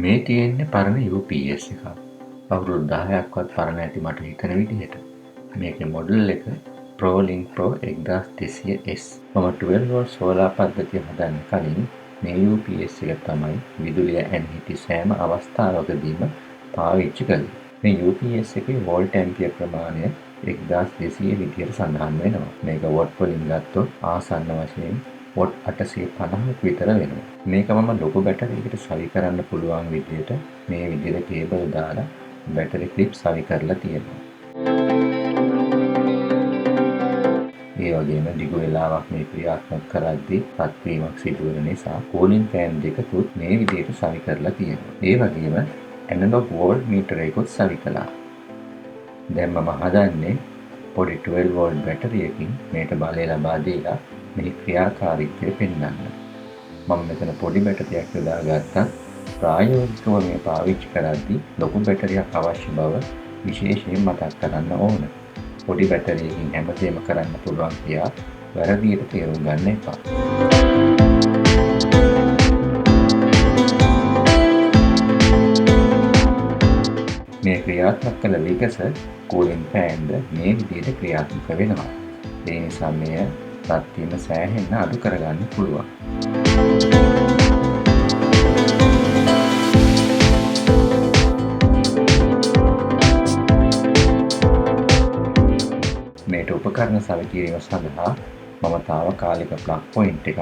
මේ තියෙන්නේ පරණ UPS එකක්. අවුරුදු 10ක්වත් පරණ ඇති මට හිතන විදිහට. මේකේ මොඩල් එක ProLink Pro 1200S. මම 12 volt සෝලාර් පද්ධතිය හදන්න කලින් මේ UPS එක තමයි විදුලිය ඇන් හිටි සෑම අවස්ථාවකදීම පාවිච්චි කළේ. මේ UPS එකේ වෝල්ට් ඇම්පියර් ප්‍රමාණය 1200 විදිහට සඳහන් වෙනවා. මේක වොට් වලින් ගත්තොත් ආසන්න වශයෙන් වොට් 850ක් විතර වෙනවා. මේක මම ලොකු බැටරියකට සවි කරන්න පුළුවන් විදිහට මේ විදිහට කේබල් දාලා බැටරි ක්ලිප් සවි කරලා තියෙනවා. ඒ වගේම දිගු වෙලාවක් මේ ක්‍රියාත්මක කරද්දී පත්වීමක් සිදු වෙන නිසා කූලින් ෆෑන් දෙකකුත් මේ විදිහට සවි කරලා තියෙනවා. ඒ වගේම ඇනලොග් වෝල්ට් මීටර් එකකුත් සවි කළා. දැන් මම හදන්නේ පොඩි 12 වෝල්ට් බැටරියකින් මේට බලය ලබා දීලා මේ ක්‍රියාකාරීත්වය පෙන්වන්න. මම මෙතන පොඩි බැටරියක් යොදා ගත්තා. ප්‍රායෝගිකව මේ පාවිච්චි කරද්දී ලොකු බැටරියක් අවශ්‍ය බව විශේෂයෙන් මතක් කරන්න ඕන. පොඩි බැටරියකින් හැමදේම කරන්න පුළුවන් කියා වැරදියට තේරුම් ගන්න එපා. මේ ක්‍රියාත්මක කළ විගස කූලින් ෆෑන්ද මේ විදිහට ක්‍රියාත්මක වෙනවා. ඒ නිසා මෙය රත් වීම සෑහෙන්න අඩු කරගන්න පුළුවන්. මේට උපකරණ සවි කිරීම සඳහා මම තාවකාලික ප්ලග් පොයින්ට් එකක්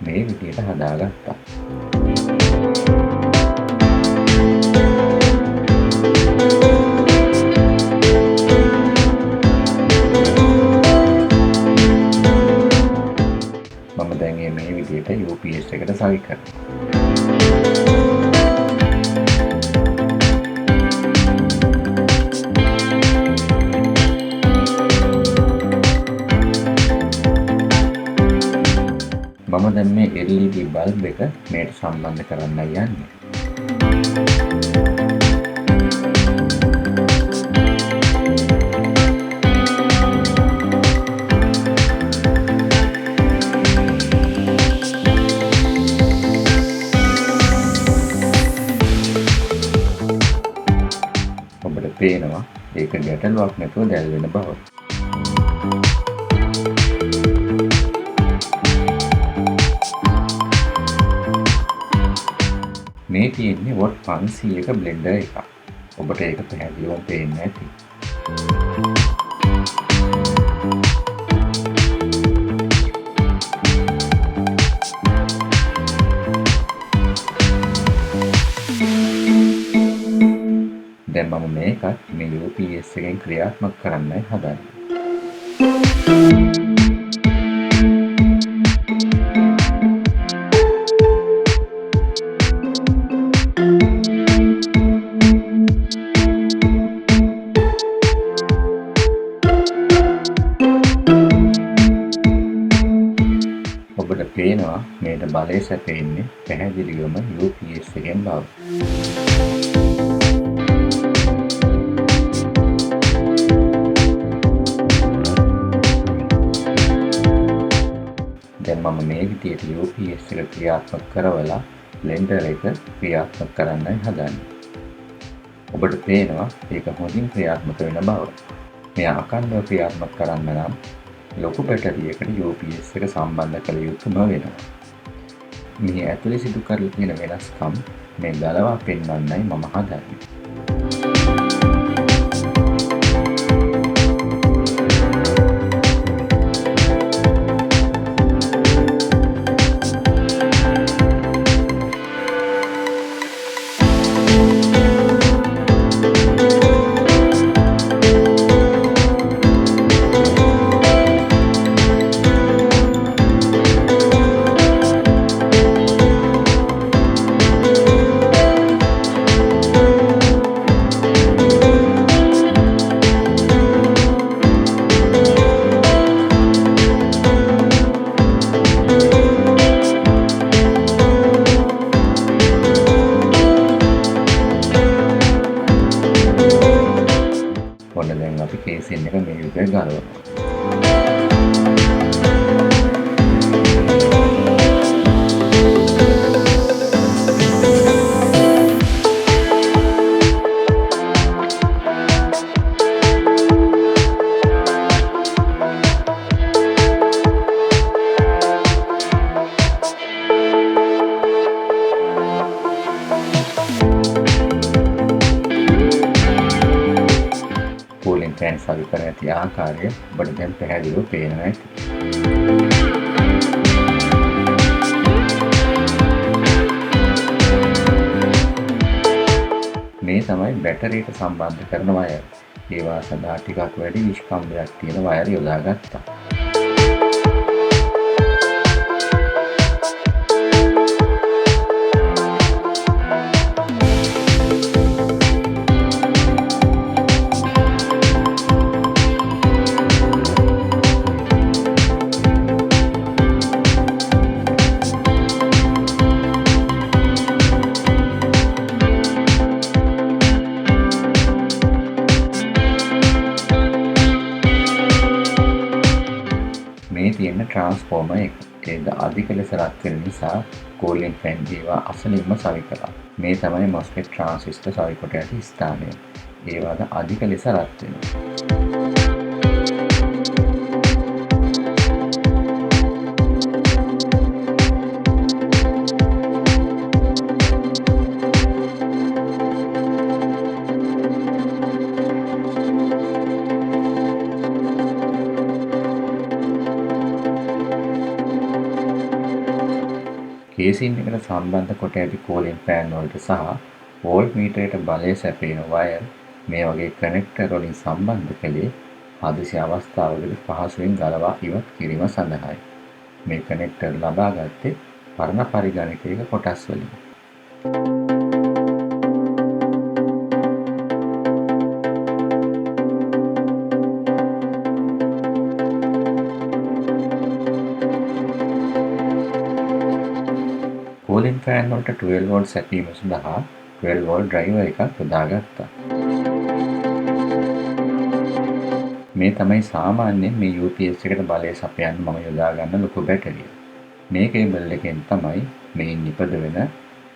මේ විදිහට හදාගත්තා. මම දැන් මේ විදිහට UPS එකට සවි කරනවා. මම දැන් මේ LED බල්බ් එක මේට සම්බන්ධ කරන්න යන්නේ. ඔබට පේනවා ඒක ගැටලුවක් නැතුව දැල් වෙන බව. මේ තියෙන්නේ වොට් 500ක බ්ලෙන්ඩර් එකක්. ඔබට ඒක පැහැදිලිවම පේන්න ඇති. දැන් මම මේකත් මේ UPS එකෙන් ක්‍රියාත්මක කරන්නයි හදන්නේ. ඔබට පේනවා මේට බලය සැපෙන්නේ පැහැදිලිවම UPS එකෙන් බව. දැන් මම මේ විදිහට UPS එක ක්‍රියාත්මක කරවලා බ්ලෙන්ඩර් එක ක්‍රියාත්මක කරන්නයි හදන්නේ. ඔබට පේනවා ඒක හොඳින් ක්‍රියාත්මක වෙන බව. මෙය අඛණ්ඩව ක්‍රියාත්මක කරන්න නම් ලොකු බැටරියකට UPS එක සම්බන්ධ කළ යුතුම වෙනවා. මේ ඇතුලේ සිදු කරලා තියෙන වෙනස්කම් මේ ගලවා පෙන්වන්නයි මම හදන්නේ. දැන් අපි කේසින් එක මේ විදිහට ගලවනවා. ෆෑන් සවි කර ඇති ආකාරය ඔබට දැන් පැහැදිලිව පේනවා ඇති. මේ තමයි බැටරියට සම්බන්ධ කරන වයර්. ඒවා සඳහා ටිකක් වැඩි විස්කම්භයක් තියෙන වයර් යොදා ගත්තා. මේ තියෙන ට්‍රාන්ස්ෆෝමර් එක. ඒද අධික ලෙස රත් වෙන නිසා කූලින් ෆෑන් ඒවා අසලින්ම සවි කළා. මේ තමයි MOSFET ට්‍රාන්සිස්ටර් සවි කොට ඇති ස්ථානය. ඒවාද අධික ලෙස රත් වෙනවා. කේසින් එකට සම්බන්ධ කොට ඇති කෝලින් ෆෑන් වලට සහ වෝල්ට් මීටරයට බලය සැපයන වයර් මේ වගේ කනෙක්ටර් වලින් සම්බන්ධ කළේ හදිසි අවස්ථාවකදී පහසුවෙන් ගලවා ඉවත් කිරීම සඳහායි. මේ කනෙක්ටර් ලබා ගත්තේ පරණ පරිගණකයක කොටස් වලින්. කූලින් ෆෑන් වලට 12 වෝල්ට් සැපීම සඳහා 12 වෝල්ට් ඩ්‍රයිවර් එකක් යොදාගත්තා. මේ තමයි සාමාන්‍යයෙන් මේ UPS එකට බලය සපයන්න මම යොදා ගන්න ලොකු බැටරිය. මේ කේබල් එකෙන් තමයි මෙයින් නිපද වෙන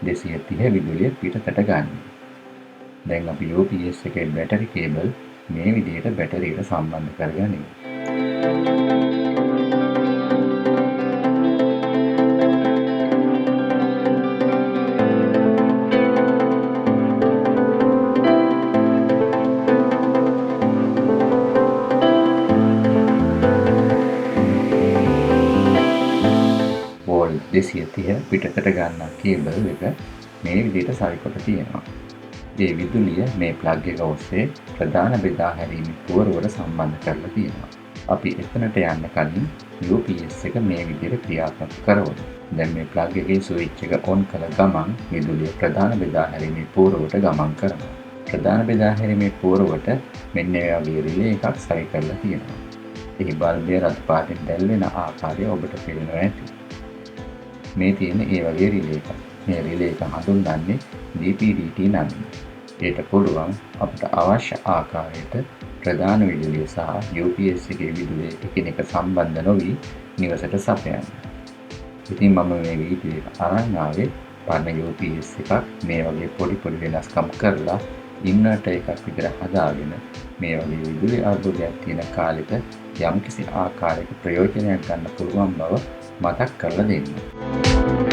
230 විදුලිය පිටතට ගන්න. දැන් අපි UPS එකේ බැටරි කේබල් මේ විදිහට බැටරියට සම්බන්ධ කරගනිමු. වෝල්ට් 230 පිටතට ගන්න කේබල් එක මේ විදිහට සවි කොට තියෙනවා. ඒ විදුලිය මේ ප්ලග් එක ඔස්සේ ප්‍රධාන බෙදා හැරීමේ පුවරුවට සම්බන්ධ කරලා තියෙනවා. අපි එතනට යන්න කලින් UPS එක මේ විදිහට ක්‍රියාත්මක කරමු. දැන් මේ ප්ලග් එකේ ස්විච් එක ඔන් කළ ගමන් විදුලිය ප්‍රධාන බෙදා හැරීමේ පුවරුවට ගමන් කරනවා. ප්‍රධාන බෙදා හැරීමේ පුවරුවට මෙන්න මේ වගේ රිලේ එකක් සවි කරලා තියෙනවා. එහි බල්බය රතු පාටින් දැල් වෙන ආකාරය ඔබට පේනවා ඇති. මේ තියෙන ඒ වගේ රිලේ එකක්. මේ රිලේ එක හඳුන්වන්නේ DP-DT නමින්. ඒට පුළුවන් අපට අවශ්‍ය ආකාරයට ප්‍රධාන විදුලිය සහ UPS එකේ විදුලිය එකිනෙක සම්බන්ධ නොවි නිවසට සපයන්න. ඉතින් මම මේ වීඩියෝ එක අරන් ආවේ පරණ UPS එකක් මේ වගේ පොඩි වෙනස්කම් කරලා ඉන්වර්ටර් එකක් විතර හදාගෙන මේ වගේ විදුලි අර්බුදයක් තියෙන කාලෙක යම්කිසි ආකාරයක ප්‍රයෝජනයක් ගන්න පුළුවන් බව මතක් කරලා දෙන්න.